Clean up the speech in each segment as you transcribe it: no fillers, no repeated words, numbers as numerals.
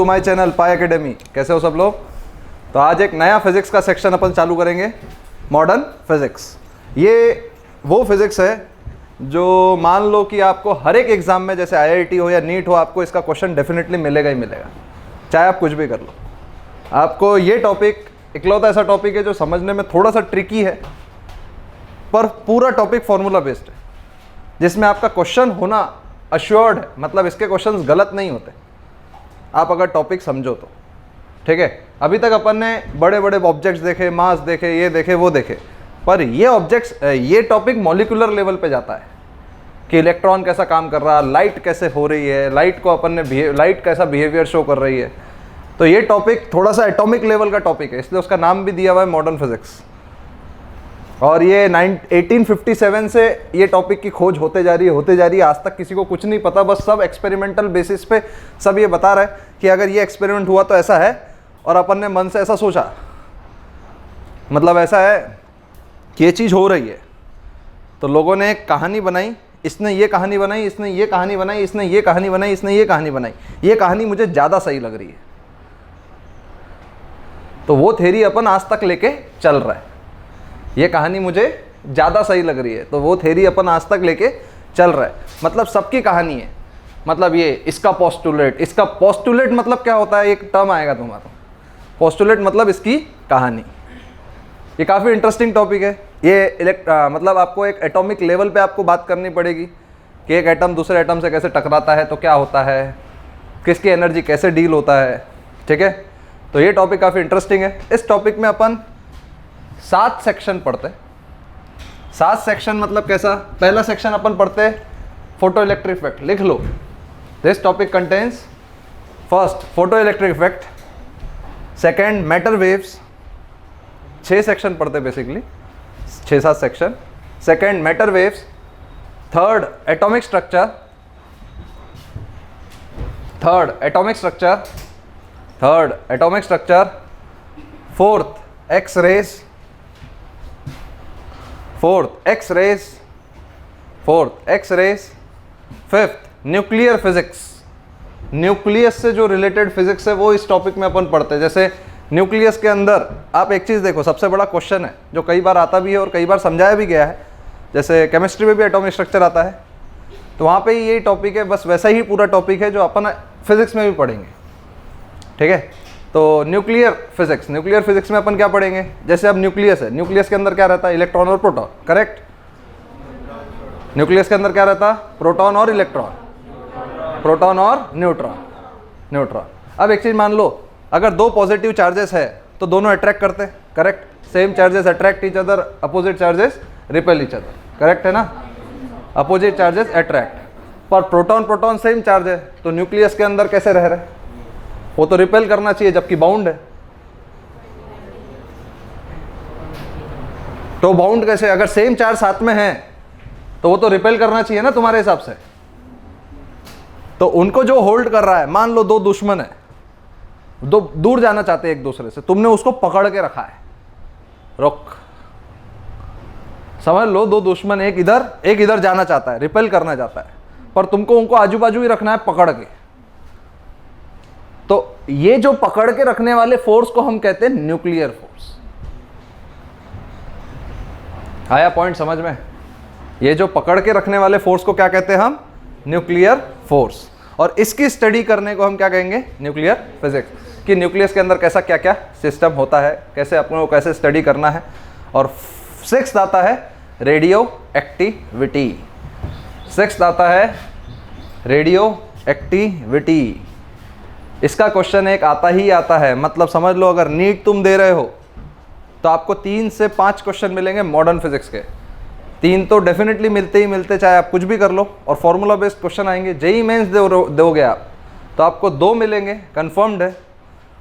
To my channel Pai academy. कैसे हो सब लोग? तो आज एक नया फिजिक्स का सेक्शन अपन चालू करेंगे, मॉडर्न फिजिक्स। ये वो फिजिक्स है जो मान लो कि आपको हर एक एग्जाम में, जैसे आईआईटी हो या नीट हो, आपको इसका क्वेश्चन डेफिनेटली मिलेगा ही मिलेगा, चाहे आप कुछ भी कर लो। आपको ये टॉपिक इकलौता ऐसा टॉपिक है जो समझने में थोड़ा सा ट्रिकी है, पर पूरा टॉपिक फॉर्मूला बेस्ड है, जिसमें आपका क्वेश्चन होना अश्योर्ड है। मतलब इसके क्वेश्चंस गलत नहीं होते आप अगर टॉपिक समझो तो। ठीक है, अभी तक अपन ने बड़े बड़े ऑब्जेक्ट्स देखे, मास देखे, ये देखे, वो देखे, पर ये टॉपिक मॉलिक्यूलर लेवल पे जाता है कि इलेक्ट्रॉन कैसा काम कर रहा है, लाइट कैसे हो रही है, लाइट को अपन ने लाइट कैसा बिहेवियर शो कर रही है। तो ये टॉपिक थोड़ा सा एटॉमिक लेवल का टॉपिक है, इसलिए उसका नाम भी दिया हुआ है मॉडर्न फिजिक्स। और ये 1857 से ये टॉपिक की खोज होते जा रही है। आज तक किसी को कुछ नहीं पता, बस सब एक्सपेरिमेंटल बेसिस पे सब ये बता रहे हैं कि अगर ये एक्सपेरिमेंट हुआ तो ऐसा है, और अपन ने मन से ऐसा सोचा, मतलब ऐसा है कि ये चीज़ हो रही है। तो लोगों ने एक कहानी बनाई, इसने ये कहानी बनाई, इसने ये कहानी बनाई, इसने ये कहानी बनाई, इसने ये कहानी बनाई, ये कहानी मुझे ज़्यादा सही लग रही है, तो वो थ्योरी अपन आज तक लेके चल रहा है। ये कहानी मुझे ज़्यादा सही लग रही है, तो वो थ्योरी अपन आज तक लेके चल रहा है। मतलब सबकी कहानी है, मतलब ये इसका पोस्टुलेट मतलब क्या होता है, एक टर्म आएगा तुम्हारा, पोस्टुलेट मतलब इसकी कहानी। ये काफ़ी इंटरेस्टिंग टॉपिक है। ये मतलब आपको एक एटॉमिक लेवल पे आपको बात करनी पड़ेगी कि एक एटम दूसरे एटम से कैसे टकराता है तो क्या होता है, किसकी एनर्जी कैसे डील होता है। ठीक है, तो ये टॉपिक काफ़ी इंटरेस्टिंग है। इस टॉपिक में अपन 7 सेक्शन पढ़ते हैं। 7 सेक्शन मतलब कैसा? पहला सेक्शन अपन पढ़ते फोटो इलेक्ट्रिक इफेक्ट। लिख लो, this topic contents first photo electric effect, second matter waves. 6 section पढ़ते basically, 6-7 section. Second matter waves, third atomic structure, fourth X rays, fifth nuclear physics. Nucleus से जो related physics है वो इस topic में अपन पढ़ते हैं। जैसे न्यूक्लियस के अंदर आप एक चीज़ देखो, सबसे बड़ा क्वेश्चन है जो कई बार आता भी है और कई बार समझाया भी गया है। जैसे केमिस्ट्री में भी एटॉमिक स्ट्रक्चर आता है, तो वहाँ पे यही टॉपिक है, बस वैसा ही पूरा टॉपिक है जो अपन फिजिक्स में भी पढ़ेंगे। ठीक है, तो न्यूक्लियर फिजिक्स में अपन क्या पढ़ेंगे? जैसे अब न्यूक्लियस है, न्यूक्लियस के अंदर क्या रहता है? इलेक्ट्रॉन और प्रोटॉन। करेक्ट, न्यूक्लियस के अंदर क्या रहता है? प्रोटॉन और इलेक्ट्रॉन, प्रोटॉन और न्यूट्रॉन। अब एक चीज़ मान लो, अगर 2 पॉजिटिव चार्जेस है तो दोनों अट्रैक्ट करते हैं। Correct, same charges attract each other, opposite charges repel each other. Correct है ना, अपोजिट चार्जेस अट्रैक्ट। पर प्रोटॉन सेम चार्ज है, तो न्यूक्लियस के अंदर कैसे रह रहे हैं? वो तो रिपेल करना चाहिए, जबकि बाउंड है। तो बाउंड कैसे? अगर सेम चार्ज साथ में है तो वो तो रिपेल करना चाहिए ना तुम्हारे हिसाब से। तो उनको जो होल्ड कर रहा है, मान लो 2 दुश्मन है, 2 दूर जाना चाहते हैं एक दूसरे से, तुमने उसको पकड़ के रखा है, रोक। समझ लो 2 दुश्मन, एक इधर जाना चाहता है, रिपेल करना चाहता है, पर तुमको उनको आजू बाजू ही रखना है पकड़ के। तो ये जो पकड़ के रखने वाले फोर्स को हम कहते हैं न्यूक्लियर फोर्स। आया पॉइंट समझ में? ये जो पकड़ के रखने वाले फोर्स को क्या कहते हैं हम? Nuclear force. और इसकी स्टडी करने को हम क्या कहेंगे? Nuclear physics. कि न्यूक्लियस के अंदर कैसा क्या क्या सिस्टम होता है, कैसे अपन को कैसे स्टडी करना है। और 6th आता है रेडियो एक्टिविटी। इसका क्वेश्चन एक आता ही आता है। मतलब समझ लो, अगर नीट तुम दे रहे हो तो आपको 3 से 5 क्वेश्चन मिलेंगे मॉडर्न फिजिक्स के। 3 तो डेफिनेटली मिलते ही मिलते, चाहे आप कुछ भी कर लो। और फॉर्मूला बेस्ड क्वेश्चन आएंगे। जेईई मेंस दोगे आप तो आपको 2 मिलेंगे, कंफर्म्ड है,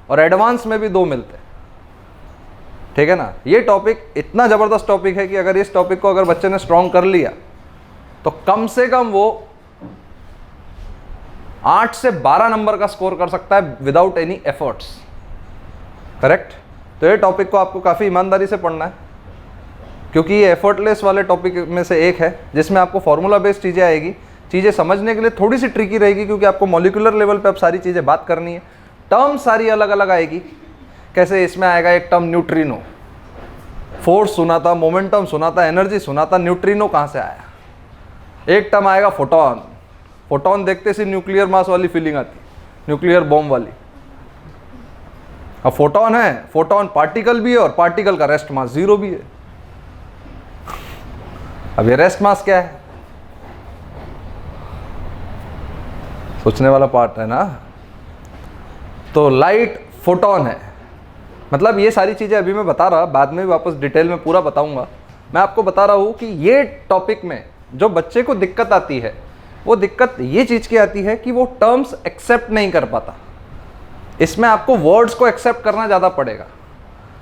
और एडवांस में भी 2 मिलते हैं। ठीक है ना, ये टॉपिक इतना ज़बरदस्त टॉपिक है कि अगर इस टॉपिक को अगर बच्चे ने स्ट्रॉन्ग कर लिया तो कम से कम वो 8 से 12 नंबर का स्कोर कर सकता है विदाउट एनी एफर्ट्स। करेक्ट, तो ये टॉपिक को आपको काफ़ी ईमानदारी से पढ़ना है, क्योंकि ये एफर्टलेस वाले टॉपिक में से एक है जिसमें आपको फॉर्मूला बेस्ड चीज़ें आएगी। चीज़ें समझने के लिए थोड़ी सी ट्रिकी रहेगी, क्योंकि आपको मॉलिक्यूलर लेवल पे अब सारी चीज़ें बात करनी है। टर्म सारी अलग अलग आएगी। कैसे? इसमें आएगा एक टर्म न्यूट्रिनो, फोर्स सुना था, मोमेंटम सुना था, एनर्जी सुना था, न्यूट्रिनो कहाँ से आया? एक टर्म आएगा फोटोन। फोटोन देखते से न्यूक्लियर मास वाली फीलिंग आती, न्यूक्लियर बॉम्ब वाली। अब फोटोन है, फोटोन पार्टिकल भी है और पार्टिकल का रेस्ट मास 0 भी है। अब ये रेस्ट मास क्या है? सोचने वाला पार्ट है ना। तो लाइट फोटोन है, मतलब ये सारी चीज़ें अभी मैं बता रहा, बाद में भी वापस डिटेल में पूरा बताऊंगा। मैं आपको बता रहा हूँ कि ये टॉपिक में जो बच्चे को दिक्कत आती है, वो दिक्कत ये चीज़ की आती है कि वो टर्म्स एक्सेप्ट नहीं कर पाता। इसमें आपको वर्ड्स को एक्सेप्ट करना ज़्यादा पड़ेगा।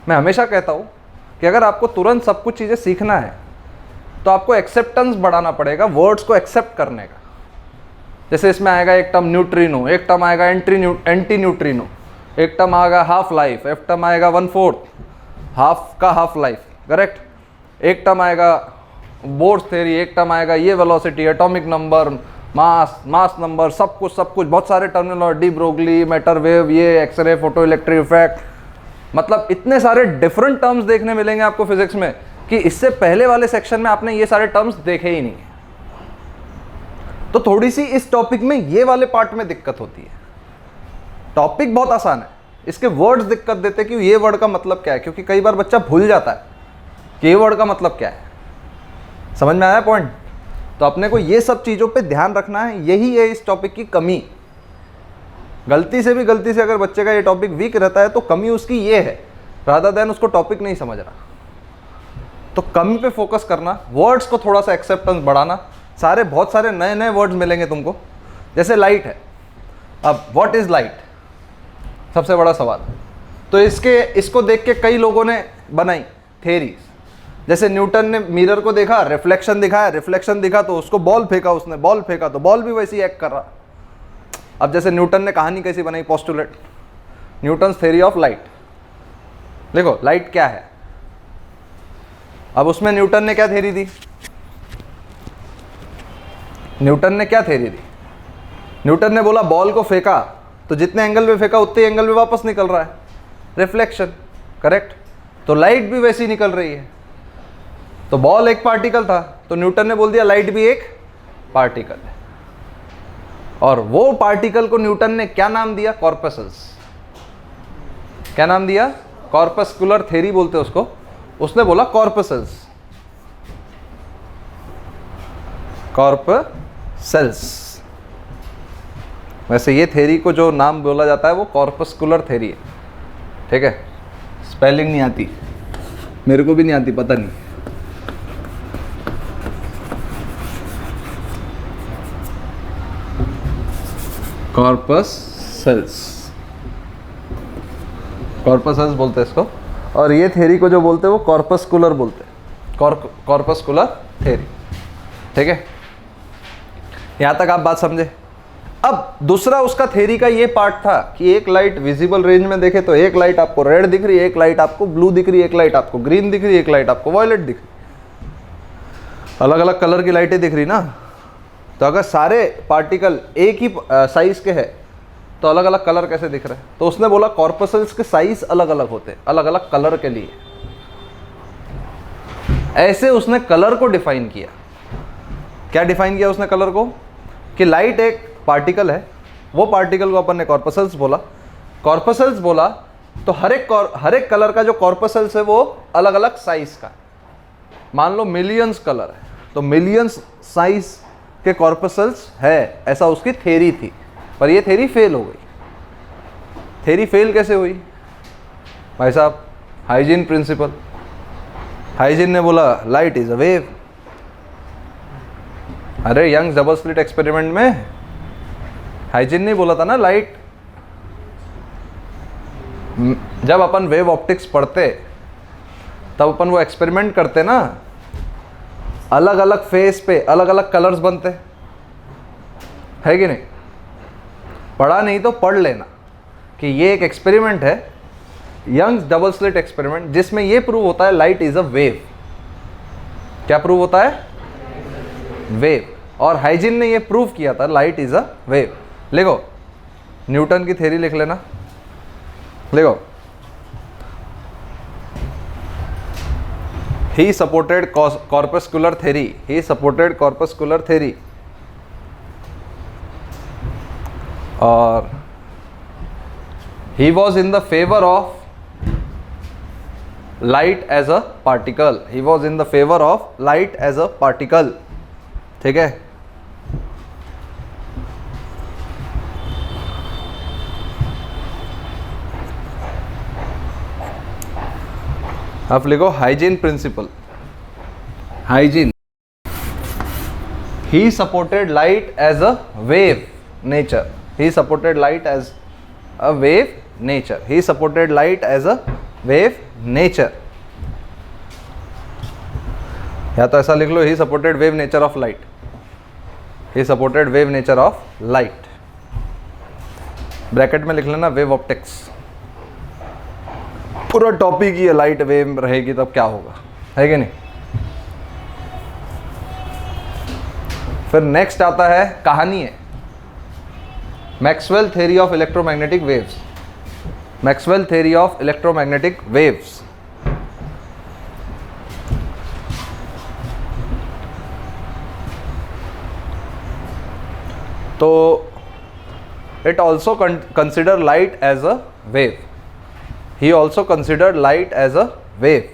मैं हमेशा कहता हूँ कि अगर आपको तुरंत सब कुछ चीज़ें सीखना है तो आपको एक्सेप्टेंस बढ़ाना पड़ेगा, वर्ड्स को एक्सेप्ट करने का। जैसे इसमें आएगा एक टर्म न्यूट्रिनो, एक टर्म आएगा एंटी न्यूट्रिनो, एक टर्म आएगा हाफ लाइफ, एक टर्म आएगा 1/4, हाफ का हाफ लाइफ, करेक्ट। एक टर्म आएगा बोर्स थ्योरी, एक टर्म आएगा ये velocity, atomic number, mass number, सब कुछ बहुत सारे terminology, de Broglie, matter wave, ये एक्सरे, फोटो इलेक्ट्रिक इफेक्ट, मतलब इतने सारे डिफरेंट टर्म्स देखने मिलेंगे आपको फिजिक्स में कि इससे पहले वाले सेक्शन में आपने ये सारे टर्म्स देखे ही नहीं है। तो थोड़ी सी इस टॉपिक में ये वाले पार्ट में दिक्कत होती है। टॉपिक बहुत आसान है, इसके वर्ड्स दिक्कत देते कि ये वर्ड का मतलब क्या है, क्योंकि कई बार बच्चा भूल जाता है कि ये वर्ड का मतलब क्या है। समझ में आया पॉइंट? तो अपने को ये सब चीज़ों पे ध्यान रखना है, यही है इस टॉपिक की कमी। गलती से अगर बच्चे का ये टॉपिक वीक रहता है तो कमी उसकी ये है, रादर देन उसको टॉपिक नहीं समझ रहा। तो कमी पे फोकस करना, वर्ड्स को थोड़ा सा एक्सेप्टेंस बढ़ाना। बहुत सारे नए नए वर्ड्स मिलेंगे तुमको। जैसे लाइट है, अब व्हाट इज लाइट, सबसे बड़ा सवाल। तो इसको देख के कई लोगों ने बनाई थेरीज। जैसे न्यूटन ने मिरर को देखा, रिफ्लेक्शन दिखाया, रिफ्लेक्शन दिखा तो उसको बॉल फेंका, उसने बॉल फेंका तो बॉल भी वैसी एक्ट कर रहा। अब जैसे न्यूटन ने कहानी कैसी बनाई, postulate, Newton's theory of light. देखो लाइट क्या है, अब उसमें न्यूटन ने क्या थ्योरी दी? न्यूटन ने बोला बॉल को फेंका तो जितने एंगल में फेंका उतने एंगल में वापस निकल रहा है, रिफ्लेक्शन, करेक्ट। तो लाइट भी वैसी निकल रही है। तो बॉल एक पार्टिकल था, तो न्यूटन ने बोल दिया लाइट भी एक पार्टिकल है। और वो पार्टिकल को न्यूटन ने क्या नाम दिया? कॉर्पसल्स। क्या नाम दिया? कॉर्पस्कुलर थ्योरी बोलते हैं उसको। उसने बोला कॉर्पसल्स, कॉर्पसल्स। वैसे ये थ्योरी को जो नाम बोला जाता है वो कॉर्पस्कुलर थ्योरी है, ठीक है। स्पेलिंग नहीं आती, मेरे को भी नहीं आती, पता नहीं। कॉर्पसल्स बोलते हैं इसको। और ये थ्योरी को जो बोलते हैं वो कॉर्पस्कुलर बोलते हैं, कॉर्पस्कुलर थ्योरी, ठीक है। यहां तक आप बात समझे। अब दूसरा उसका थ्योरी का ये पार्ट था कि एक लाइट विजिबल रेंज में देखे तो एक लाइट आपको रेड दिख रही है, एक लाइट आपको ब्लू दिख रही है, एक लाइट आपको ग्रीन दिख रही है, एक लाइट आपको वॉयलेट दिख रही है, अलग अलग कलर की लाइटें दिख रही ना। तो अगर सारे पार्टिकल एक ही साइज के हैं तो अलग अलग कलर कैसे दिख रहे हैं? तो उसने बोला कॉर्पसल्स के साइज अलग अलग होते हैं, अलग अलग कलर के लिए। ऐसे उसने कलर को डिफाइन किया। क्या डिफाइन किया उसने कलर को? कि लाइट एक पार्टिकल है, वो पार्टिकल को अपन ने कॉर्पसल्स बोला। कॉर्पसल्स बोला तो हर एक कलर का जो कॉर्पसल्स है वो अलग अलग साइज का। मान लो मिलियंस कलर है तो मिलियंस साइज के कॉर्पसल्स है, ऐसा उसकी थ्योरी थी। पर ये थ्योरी फेल हो गई। थ्योरी फेल कैसे हुई भाई साहब? Hygiene principle. हाइजीन ने बोला लाइट इज अ वेव। अरे यंग डबल स्लिट एक्सपेरिमेंट में हाइजीन ने बोला था ना लाइट। जब अपन वेव ऑप्टिक्स पढ़ते तब अपन वो एक्सपेरिमेंट करते ना, अलग अलग फेस पे अलग अलग कलर्स बनते है कि नहीं? पढ़ा नहीं तो पढ़ लेना कि ये एक एक्सपेरिमेंट है, यंग्स डबल स्लिट एक्सपेरिमेंट, जिसमें ये प्रूव होता है लाइट इज अ वेव। क्या प्रूव होता है? वेव। और हाइजीन ने ये प्रूव किया था लाइट इज अ वेव। लिखो, न्यूटन की थ्योरी लिख लेना, देखो, he supported corpuscular theory, he supported corpuscular theory, और he was in the favor of light as a particle, he was in the favor of light as a particle, ठीक है। आप लिखो Huygens principle, Huygens. He supported light as a wave nature, he supported light as a wave nature, he supported light as a wave nature, या तो ऐसा लिख लो, he supported wave nature of light, he supported wave nature of light. Bracket में लिख लेना wave optics, पूरा topic ही है, लाइट वेव रहेगी तब क्या होगा, है कि नहीं। फिर नेक्स्ट आता है, कहानी है, Maxwell theory of electromagnetic waves, Maxwell theory of electromagnetic waves. तो it also consider light as a wave, he also considered light as a wave,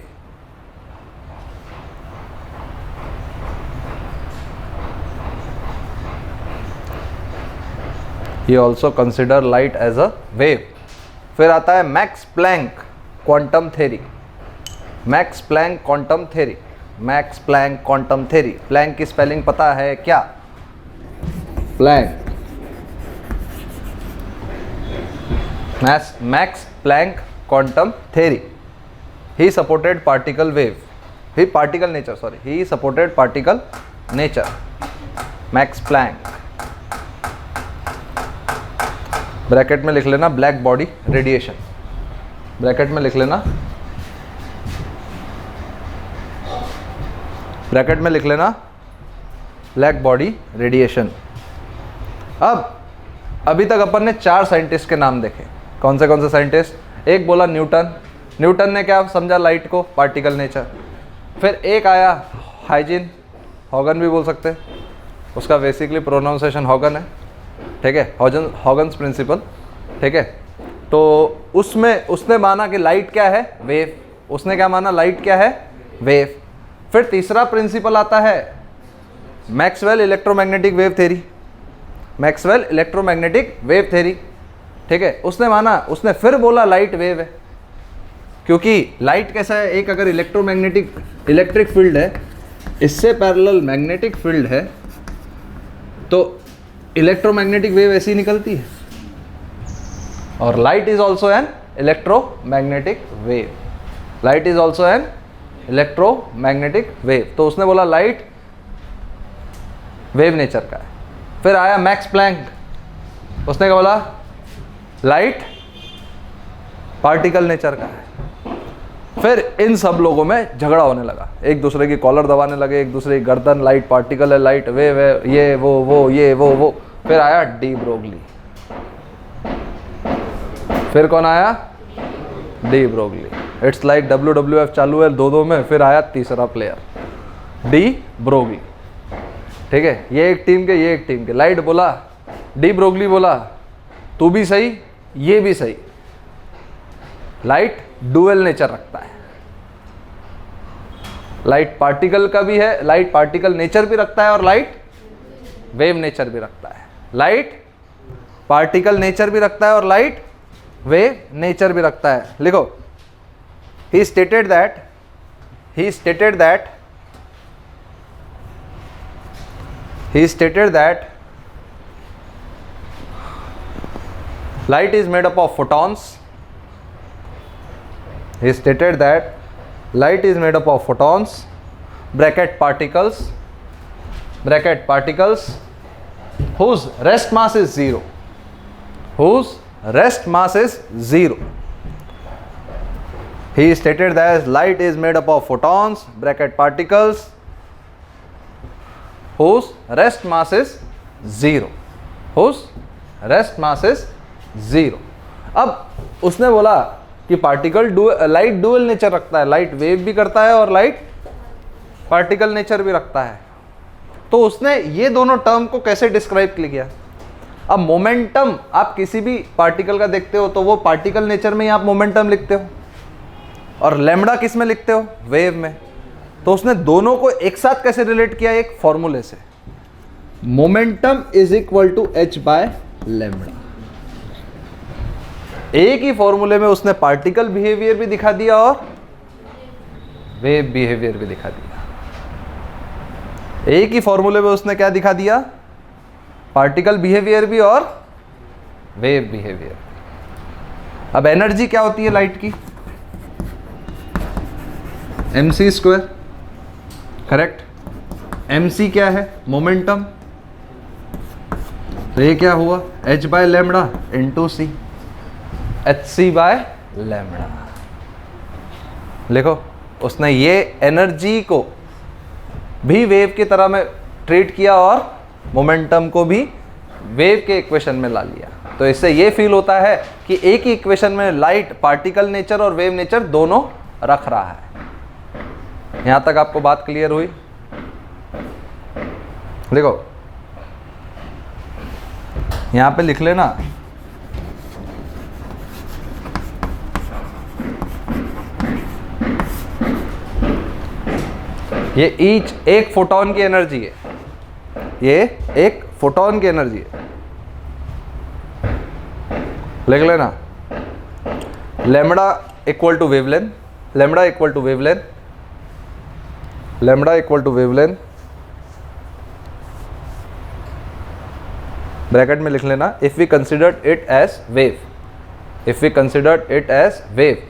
he also considered light as a wave। फिर आता है Max Planck quantum theory, Max Planck quantum theory, Max Planck quantum theory. Planck की spelling पता है क्या? Planck, Max Planck quantum theory, he supported particle wave, he particle nature, sorry, he supported particle nature, Max Planck। Bracket में लिख लेना black body radiation, bracket में लिख लेना, ब्रैकेट में लिख लेना ब्लैक बॉडी रेडिएशन। अब अभी तक अपन ने 4 साइंटिस्ट के नाम देखे, कौन से साइंटिस्ट? एक बोला न्यूटन, न्यूटन ने क्या समझा लाइट को? Particle nature. फिर एक आया हाइजीन, हॉगन भी बोल सकते हैं, उसका बेसिकली प्रोनाउंसिएशन हॉगन है, ठीक है, हॉगन्स प्रिंसिपल, ठीक है। तो उसमें उसने माना कि लाइट क्या है? वेव। उसने क्या माना? लाइट क्या है? वेव। फिर तीसरा प्रिंसिपल आता है Maxwell electromagnetic wave theory, Maxwell electromagnetic wave theory, ठीक है। उसने माना, उसने फिर बोला लाइट वेव है, क्योंकि लाइट कैसा है? एक अगर इलेक्ट्रिक फील्ड है, इससे पैरेलल मैग्नेटिक फील्ड है, तो इलेक्ट्रोमैग्नेटिक वेव ऐसी निकलती है। और light is also an electromagnetic wave, light is also an electromagnetic wave. तो उसने बोला लाइट वेव नेचर का है। फिर आया मैक्स प्लैंक, उसने क्या बोला? लाइट पार्टिकल नेचर का है। फिर इन सब लोगों में झगड़ा होने लगा, एक दूसरे की कॉलर दबाने लगे, एक दूसरे की गर्दन, लाइट पार्टिकल है, लाइट वेव है, ये वो ये वो। फिर आया डी ब्रोगली, फिर कौन आया? De Broglie. It's like WWF चालू है दो में। फिर आया तीसरा प्लेयर डी ब्रोगली, ठीक है। ये एक टीम के, ये एक टीम के। लाइट बोला, डी ब्रोगली बोला तू भी सही, ये भी सही, लाइट डुअल नेचर रखता है, लाइट पार्टिकल का भी है, लाइट पार्टिकल नेचर भी रखता है और लाइट वेव नेचर भी रखता है, लाइट पार्टिकल नेचर भी रखता है और लाइट वेव नेचर भी रखता है। लिखो, he stated that light is made up of photons. He stated that light is made up of photons, bracket particles, whose rest mass is zero, whose rest mass is zero. He stated that light is made up of photons, bracket particles, whose rest mass is zero, whose rest mass is 0। अब उसने बोला कि particle light dual nature रखता है, light wave भी करता है और लाइट पार्टिकल नेचर भी रखता है। तो उसने ये दोनों टर्म को कैसे डिस्क्राइब किया? अब मोमेंटम आप किसी भी पार्टिकल का देखते हो तो वो पार्टिकल नेचर में ही आप मोमेंटम लिखते हो, और लैम्बडा किस में लिखते हो? वेव में। तो उसने दोनों को एक साथ कैसे रिलेट किया? एक फॉर्मूले से, momentum is equal to h by lambda. एक ही फॉर्मूले में उसने पार्टिकल बिहेवियर भी दिखा दिया और वेव बिहेवियर भी दिखा दिया। एक ही फॉर्मूले में उसने क्या दिखा दिया? पार्टिकल बिहेवियर भी और वेव बिहेवियर। अब एनर्जी क्या होती है लाइट की? mc square, correct. mc क्या है? मोमेंटम। तो ये क्या हुआ? h by lambda into C, hc bye lambda. देखो उसने ये एनर्जी को भी वेव की तरह में ट्रीट किया और मोमेंटम को भी वेव के इक्वेशन में ला लिया। तो इससे ये फील होता है कि एक ही इक्वेशन में लाइट पार्टिकल नेचर और वेव नेचर दोनों रख रहा है। यहां तक आपको बात क्लियर हुई? देखो यहां पे लिख लेना, ये ईच एक फोटोन की एनर्जी है, ये एक फोटोन की एनर्जी है। लिख लेना lambda equal to wavelength, lambda equal to wavelength, lambda equal to wavelength, bracket में लिख लेना if we considered it as wave, if we considered it as wave.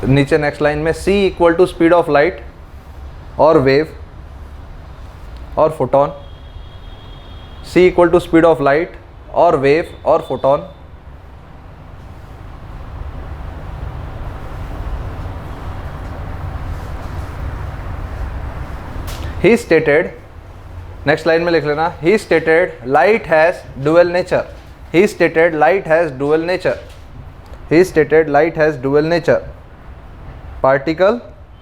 नीचे नेक्स्ट लाइन में c equal to speed of light और wave और photon, c equal to speed of light और wave और photon. He stated, next line में लिख लेना, he stated light has dual nature, he stated light has dual nature, he stated light has dual nature, particle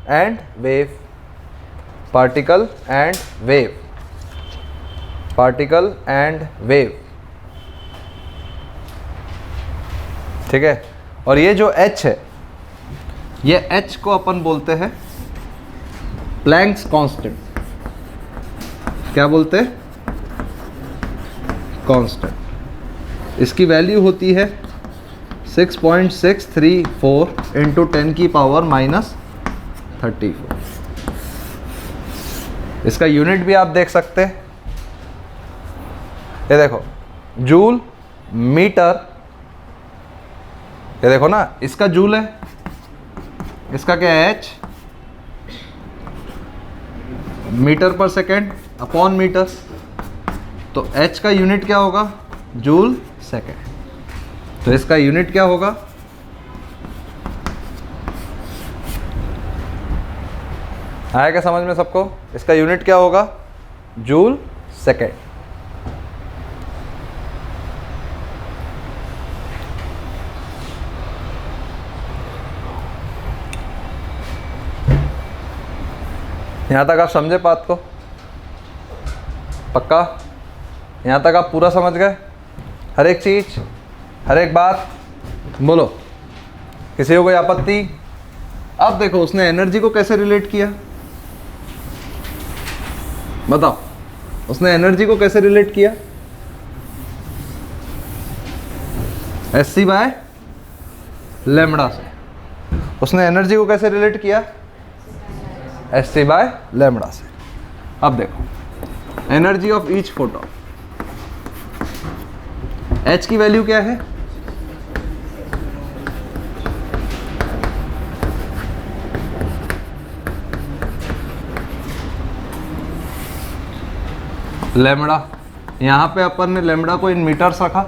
and wave, particle and wave, particle and wave. ठीक है। और ये जो h है, ये h को अपन बोलते हैं प्लैंक्स कांस्टेंट। क्या बोलते हैं? कांस्टेंट। इसकी वैल्यू होती है 6.634 इंटू 10 की पावर माइनस 34। इसका यूनिट भी आप देख सकते हैं, ये देखो जूल मीटर, ये देखो ना, इसका जूल है, इसका क्या है? h, मीटर पर सेकेंड अपॉन मीटर। तो h का यूनिट क्या होगा? Joule second. तो इसका यूनिट क्या होगा? आया क्या समझ में सबको? इसका यूनिट क्या होगा? Joule second. यहां तक आप समझे बात को? पक्का? यहां तक आप पूरा समझ गए? हर एक चीज, हर एक बात बोलो, किसी को कोई आपत्ति? अब देखो उसने एनर्जी को कैसे रिलेट किया, बताओ। उसने एनर्जी को कैसे रिलेट किया? Sc बाय लैम्बडा से। उसने एनर्जी को कैसे रिलेट किया? Sc बाय लैम्बडा से। अब देखो energy of each photon, h की वैल्यू क्या है? लैम्बडा। यहां पे अपन ने लैम्बडा को इन मीटर्स रखा,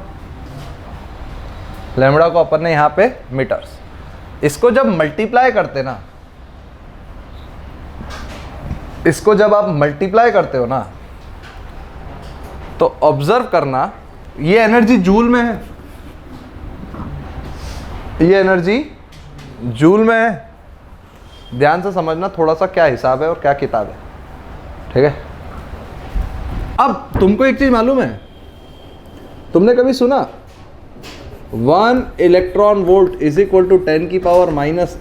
लैम्बडा को अपन ने यहां पे मीटर्स। इसको जब मल्टीप्लाई करते ना, इसको जब आप मल्टीप्लाई करते हो ना, तो ऑब्जर्व करना, ये एनर्जी जूल में है, ये एनर्जी जूल में है। ध्यान से समझना थोड़ा सा क्या हिसाब है और क्या किताब है, ठीक है। अब तुमको एक चीज मालूम है, तुमने कभी सुना 1 electron volt is equal to 10 की पावर माइनस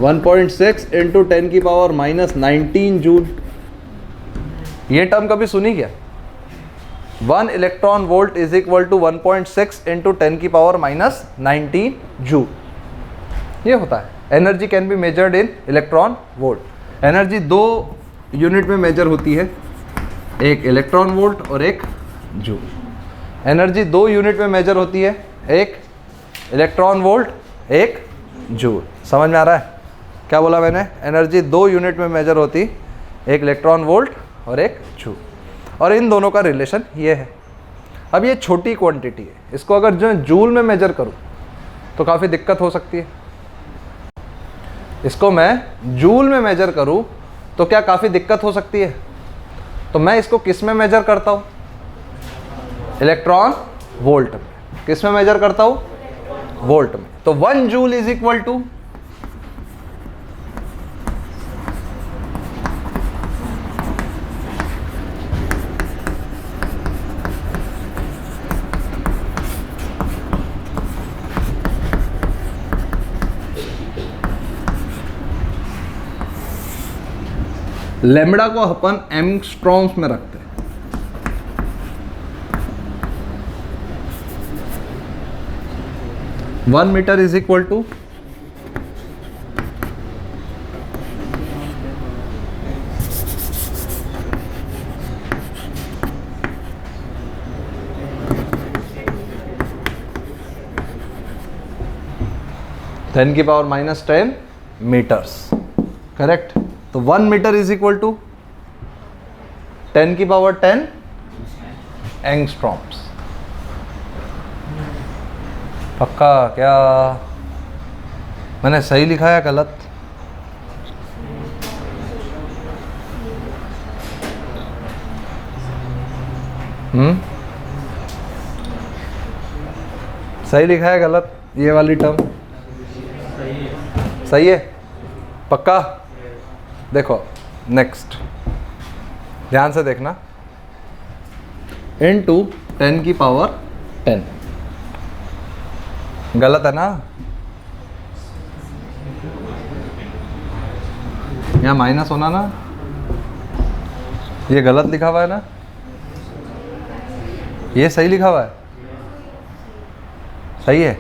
1.6 इंटू 10 की पावर माइनस 19 जूल? ये टर्म कभी सुनी क्या? 1 electron volt is equal to 1.6 into 10 की पावर माइनस 19 जूल। ये होता है। Energy can be measured in electron volt. Energy दो यूनिट में मेजर होती है, एक इलेक्ट्रॉन वोल्ट और एक जूल। एनर्जी दो यूनिट में मेजर होती है, एक इलेक्ट्रॉन वोल्ट, एक जूल। समझ में आ रहा है क्या बोला मैंने? एनर्जी दो यूनिट में मेजर होती, एक इलेक्ट्रॉन वोल्ट और एक जूल, और इन दोनों का रिलेशन ये है। अब ये छोटी क्वांटिटी है, इसको अगर जो जूल में मेजर करूँ तो काफ़ी दिक्कत हो सकती है। इसको मैं जूल में मेजर करूँ तो क्या काफ़ी दिक्कत हो सकती है? तो मैं इसको किस में मेजर करता हूँ? इलेक्ट्रॉन वोल्ट में। किस में मेजर करता हूँ? वोल्ट में। तो 1 joule is equal to lambda को अपन एंगस्ट्रॉम्स में रखते हैं। One metre is equal to ten की पावर माइनस 10 मीटर्स, करेक्ट। तो 1 मीटर इज इक्वल टू 10 की पावर 10 एंगस्ट्रॉम्स। पक्का? क्या मैंने सही लिखा है गलत? सही लिखा है गलत? ये वाली टर्म सही है? पक्का? देखो नेक्स्ट, ध्यान से देखना। इनटू 10 की पावर 10, गलत है ना? यहाँ माइनस होना ना, ये गलत लिखा हुआ है ना, ये सही लिखा हुआ है, सही है।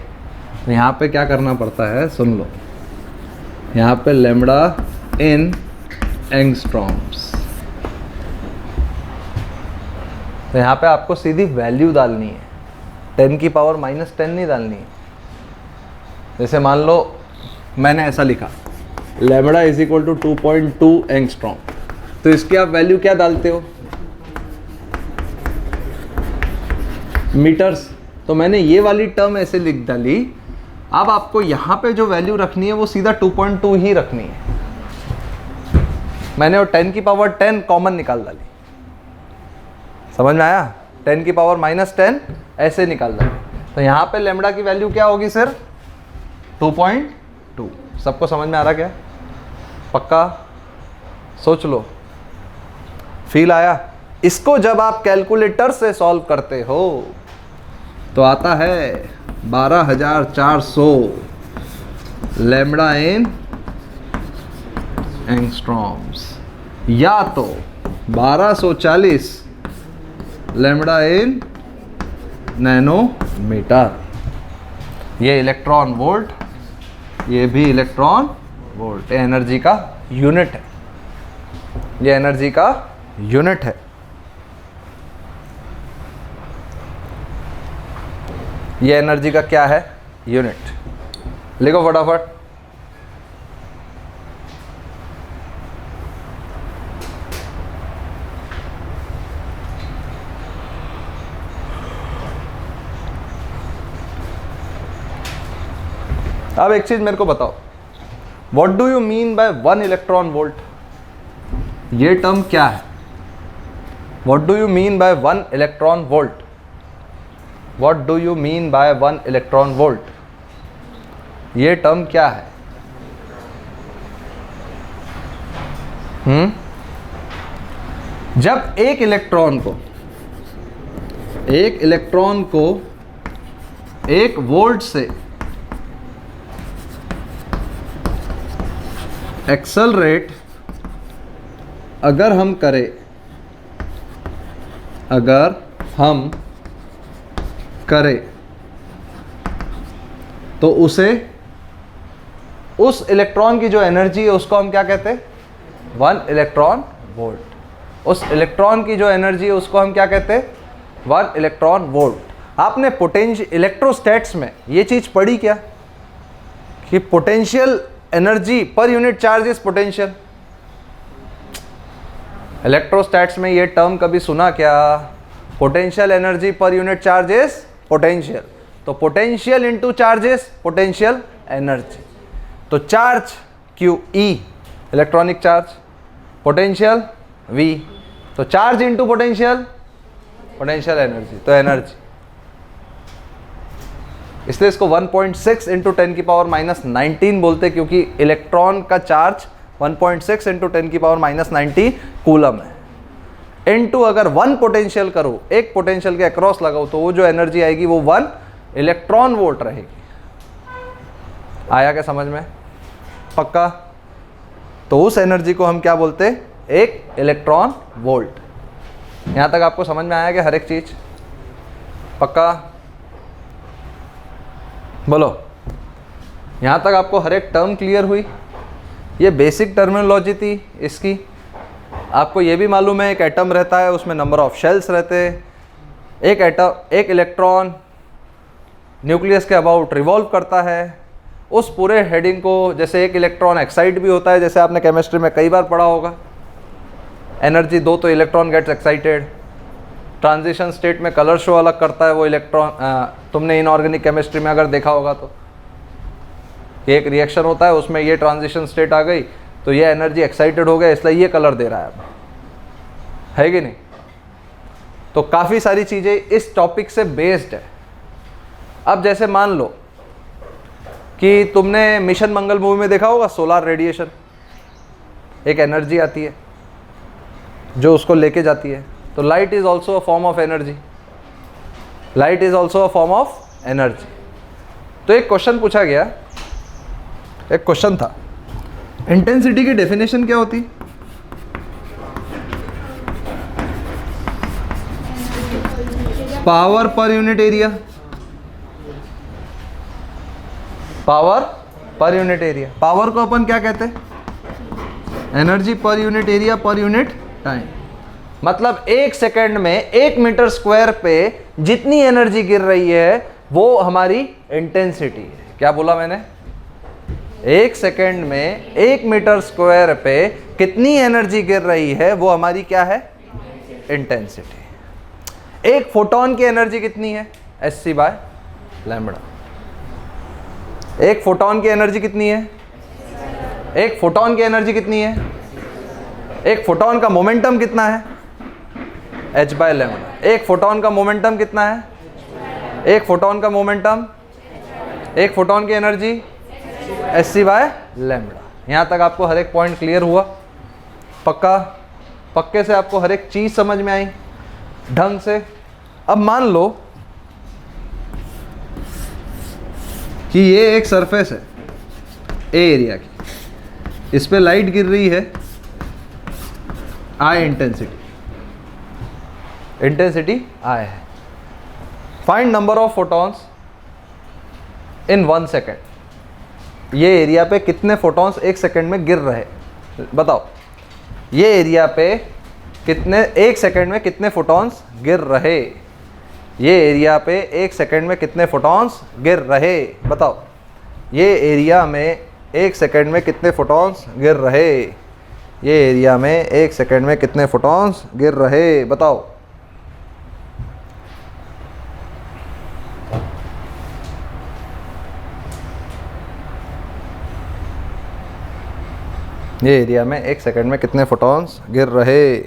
तो यहाँ पे क्या करना पड़ता है, सुन लो। यहाँ पे लैम्बडा इन एंगस्ट्रॉम्स, तो यहाँ पे आपको सीधी वैल्यू डालनी है, 10 की पावर माइनस 10 नहीं डालनी है। जैसे मान लो मैंने ऐसा लिखा, lambda is equal to 2.2 angstrom, तो इसकी आप वैल्यू क्या डालते हो? मीटर्स। तो मैंने ये वाली टर्म ऐसे लिख डाली। अब आपको यहाँ पे जो वैल्यू रखनी है वो सीधा 2.2 ही रखनी है। मैंने वो 10 की पावर 10 कॉमन निकाल डाली, समझ में आया? 10 की पावर माइनस 10 ऐसे निकाल डाली। तो यहाँ पे लैम्बडा की वैल्यू क्या होगी सर? 2.2। सबको समझ में आ रहा क्या? पक्का? सोच लो, फील आया? इसको जब आप कैलकुलेटर से सॉल्व करते हो तो आता है 12,400 लैम्बडा इन एंगस्ट्रॉम्स, या तो 1240 लैम्बडा इन नैनोमीटर। ये इलेक्ट्रॉन वोल्ट, ये भी इलेक्ट्रॉन वोल्ट। ये एनर्जी का यूनिट है, ये एनर्जी का यूनिट है। ये एनर्जी का क्या है? यूनिट। लिखो फटाफट। अब एक चीज मेरे को बताओ, what do you mean by 1 electron volt? ये टर्म क्या है? What do you mean by 1 electron volt? What do you mean by 1 electron volt? ये टर्म क्या है? जब एक इलेक्ट्रॉन को 1 वोल्ट से एक्सेलरेट अगर हम करें तो उस इलेक्ट्रॉन की जो एनर्जी है उसको हम क्या कहते हैं? 1 इलेक्ट्रॉन वोल्ट। उस इलेक्ट्रॉन की जो एनर्जी है उसको हम क्या कहते हैं? 1 इलेक्ट्रॉन वोल्ट। आपने पोटेंशियल इलेक्ट्रोस्टैट्स में ये चीज पढ़ी क्या कि potential energy per unit charge is potential? Electrostatics में ये टर्म कभी सुना क्या? Potential energy per unit charge is potential. तो potential into charge is potential energy. तो charge Q E electronic charge, potential V, तो चार्ज इनटू पोटेंशियल एनर्जी, तो energy. इसलिए इसको 1.6 इंटू 10 की पावर -19 बोलते, क्योंकि इलेक्ट्रॉन का चार्ज 1.6 इंटू 10 की पावर -19 कूलम है। इनटू अगर 1 पोटेंशियल करो, एक पोटेंशियल के अक्रॉस लगाओ, तो वो जो एनर्जी आएगी वो 1 इलेक्ट्रॉन वोल्ट रहेगी। आया क्या समझ में? पक्का? तो उस एनर्जी को हम क्या बोलते हैं? 1 इलेक्ट्रॉन वोल्ट। यहां तक आपको समझ में आया कि हर एक चीज? पक्का? बोलो, यहां तक आपको हर एक टर्म क्लियर हुई? ये बेसिक टर्मिनोलॉजी थी इसकी। आपको ये भी मालूम है एक एटम रहता है, उसमें नंबर ऑफ शेल्स रहते हैं। एक इलेक्ट्रॉन न्यूक्लियस के अबाउट रिवॉल्व करता है। उस पूरे हेडिंग को, जैसे एक इलेक्ट्रॉन एक्साइट भी होता है, जैसे आपने केमिस्ट्री में कई बार पढ़ा होगा, एनर्जी दो तो electron gets excited. Transition state में कलर शो अलग करता है वो इलेक्ट्रॉन। तुमने इनऑर्गेनिक केमिस्ट्री में अगर देखा होगा तो एक रिएक्शन होता है, उसमें ये ट्रांजिशन स्टेट आ गई तो ये एनर्जी एक्साइटेड हो गया, इसलिए ये कलर दे रहा है कि नहीं? तो काफ़ी सारी चीज़ें इस टॉपिक से बेस्ड है। अब जैसे मान लो कि तुमने मिशन मंगल मूवी में देखा होगा, सोलार रेडिएशन, एक एनर्जी आती है जो उसको लेके जाती है। तो light is also a form of energy. Light is also a form of energy. तो एक क्वेश्चन पूछा गया, एक क्वेश्चन था, इंटेंसिटी की डेफिनेशन क्या होती? Power per unit area. Power per unit area. Power को अपन क्या कहते हैं? Energy per unit area per unit time. मतलब 1 सेकेंड में 1 मीटर स्क्वायर पे जितनी एनर्जी गिर रही है वो हमारी इंटेंसिटी है। क्या बोला मैंने? 1 सेकेंड में 1 मीटर स्क्वायर पे कितनी एनर्जी गिर रही है वो हमारी क्या है? इंटेंसिटी। एक फोटोन की एनर्जी कितनी है? hc/λ। एक फोटोन की एनर्जी कितनी है? एक फोटोन की एनर्जी कितनी है? एक फोटोन का मोमेंटम कितना है? h/λ। एक फोटोन का मोमेंटम कितना है? एक फोटोन का मोमेंटम, एक फोटोन की एनर्जी hc/λ। यहाँ तक आपको हर एक पॉइंट क्लियर हुआ? पक्का? पक्के से आपको हर एक चीज़ समझ में आई ढंग से? अब मान लो कि ये एक सरफेस है ए एरिया की, इस पे लाइट गिर रही है I इंटेंसिटी। इंटेंसिटी I है। Find number of photons in 1 second. ये एरिया पे कितने फोटॉन्स 1 सेकेंड में गिर रहे? बताओ, ये एरिया पे कितने 1 सेकेंड में कितने फोटॉन्स गिर रहे? ये एरिया पे 1 सेकेंड में कितने फोटॉन्स गिर रहे? बताओ, ये एरिया में 1 सेकेंड में कितने फोटॉन्स गिर रहे? ये एरिया में 1 सेकेंड में कितने फोटॉन्स गिर रहे? बताओ। ये एरिया में 1 सेकेंड में कितने फोटॉन्स गिर रहे?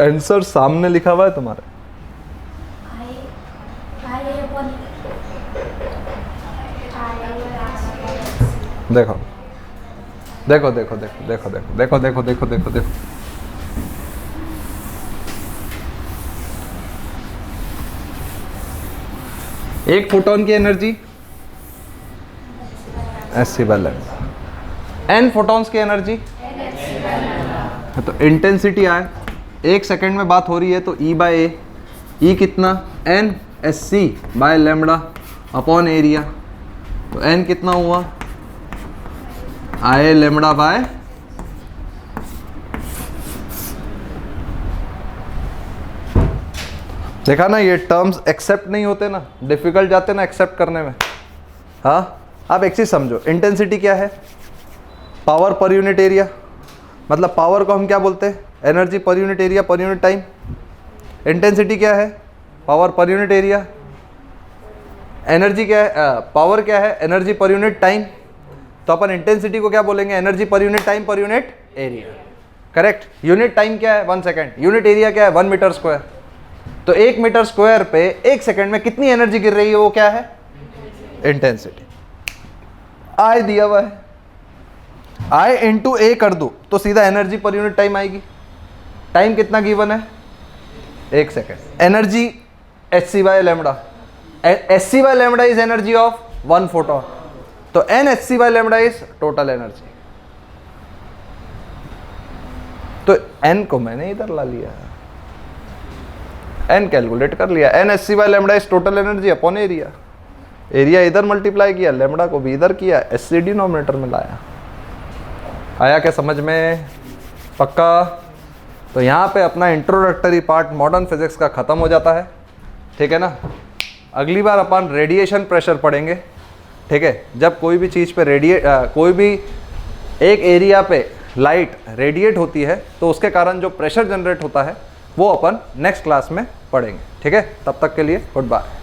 आंसर सामने लिखा हुआ है तुम्हारे। देखो देखो देखो देखो देखो देखो देखो देखो देखो देखो एक फोटोन की एनर्जी hc/λ, n फोटॉन्स की एनर्जी, तो इंटेंसिटी आए, एक सेकंड में बात हो रही है तो E/A, E कितना n hc/λ अपॉन एरिया, तो n कितना हुआ I/λ/, देखा ना ये टर्म्स एक्सेप्ट नहीं होते ना, डिफिकल्ट जाते ना एक्सेप्ट करने में। हाँ, आप एक चीज समझो, इंटेंसिटी क्या है, पावर पर यूनिट एरिया, मतलब पावर को हम क्या बोलते हैं, energy per unit area per unit time. Intensity क्या है, power per unit area, energy क्या है, पावर क्या है, एनर्जी पर यूनिट टाइम। तो अपन इंटेंसिटी को क्या बोलेंगे, energy per unit time per unit area, correct. Unit time क्या है 1 सेकेंड, यूनिट एरिया क्या है 1 मीटर स्क्वायर। तो 1 मीटर स्क्वायर पे 1 सेकेंड में कितनी एनर्जी गिर रही है, वो क्या है, इंटेंसिटी। आई दिया हुआ है, आई इंटू ए कर दो तो सीधा एनर्जी पर यूनिट टाइम आएगी। टाइम कितना गिवन है 1 second. Energy hc/λ, hc/λ is energy of 1 photon, तो n hc/λ is total energy. तो n को मैंने इधर ला लिया, n कैलकुलेट कर लिया, n hc/λ is total energy upon area. Area इधर मल्टीप्लाई किया, लैम्बडा को भी इधर किया, hc डिनोमिनेटर में लाया। आया क्या समझ में, पक्का। तो यहाँ पे अपना इंट्रोडक्टरी पार्ट मॉडर्न फिजिक्स का ख़त्म हो जाता है, ठीक है ना। अगली बार अपन रेडिएशन प्रेशर पढ़ेंगे, ठीक है। जब कोई भी चीज़ पे कोई भी एक एरिया पे लाइट रेडिएट होती है तो उसके कारण जो प्रेशर जनरेट होता है वो अपन नेक्स्ट क्लास में पढ़ेंगे, ठीक है। तब तक के लिए गुड बाय।